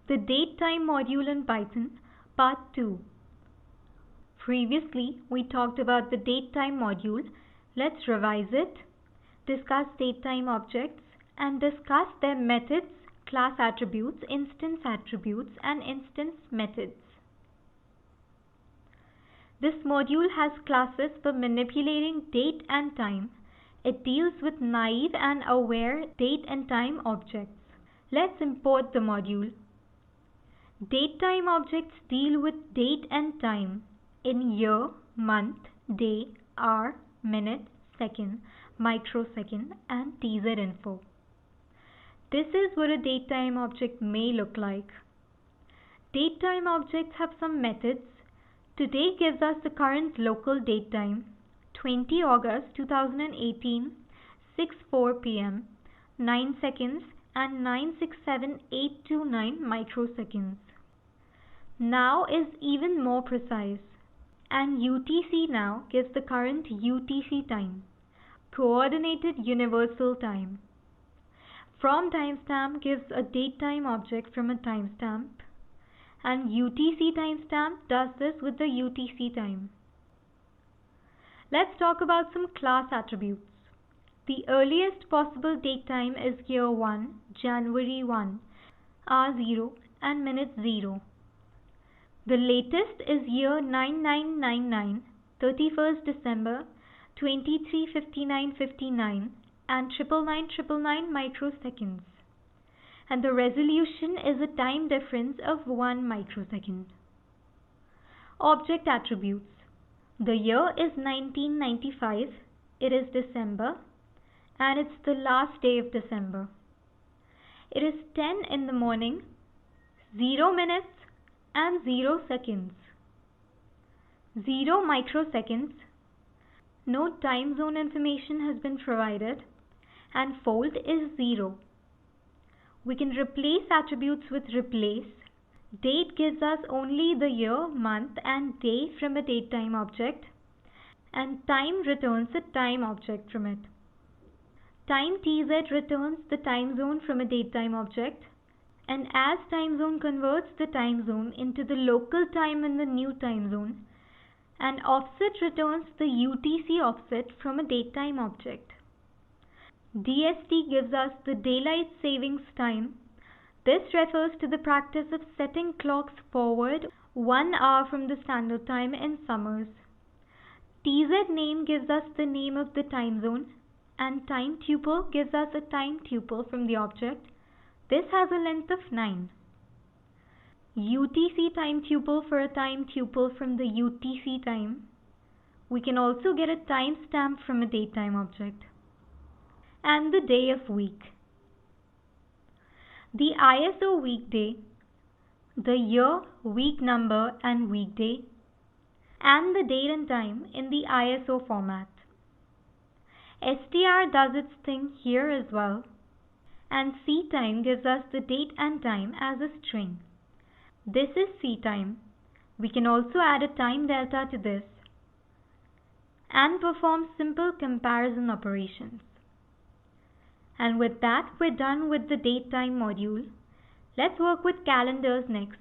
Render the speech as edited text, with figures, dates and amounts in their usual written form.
The datetime module in Python, Part 2. Previously, we talked about the datetime module. Let's revise it, discuss datetime objects, and discuss their methods, class attributes, instance attributes, and instance methods. This module has classes for manipulating date and time. It deals with naive and aware date and time objects. Let's import the module. Datetime objects deal with date and time in year, month, day, hour, minute, second, microsecond, and TZ info. This is what a datetime object may look like. Datetime objects have some methods. Today gives us the current local date time, 20 August 2018, 6:04 p.m., 9 seconds and 967,829 microseconds. Now is even more precise, and UTC now gives the current UTC time, Coordinated Universal Time. From timestamp gives a datetime object from a timestamp, and UTC timestamp does this with the UTC time. Let's talk about some class attributes. The earliest possible date time is year 1, January 1, hour 0 and minute 0. The latest is year 9999, 31st December, 23:59:59 and 99999 microseconds. And the resolution is a time difference of 1 microsecond. Object attributes. The year is 1995, it is December, and it's the last day of December. It is 10 in the morning, 0 minutes and 0 seconds. 0 microseconds. No time zone information has been provided, and fold is 0. We can replace attributes with replace. Date gives us only the year, month and day from a datetime object, and time returns a time object from it. Time TZ returns the time zone from a datetime object, and as time zone converts the time zone into the local time in the new time zone, and offset returns the UTC offset from a datetime object. DST gives us the daylight savings time. This refers to the practice of setting clocks forward 1 hour from the standard time in summers. TZ name gives us the name of the time zone, and time tuple gives us a time tuple from the object. This has a length of 9. UTC time tuple for a time tuple from the UTC time. We can also get a timestamp from a datetime object. And the day of week. The ISO weekday, the year, week number and weekday, and the date and time in the ISO format. STR does its thing here as well, and CTime gives us the date and time as a string. This is CTime. We can also add a time delta to this and perform simple comparison operations. And with that, we're done with the datetime module. Let's work with calendars next.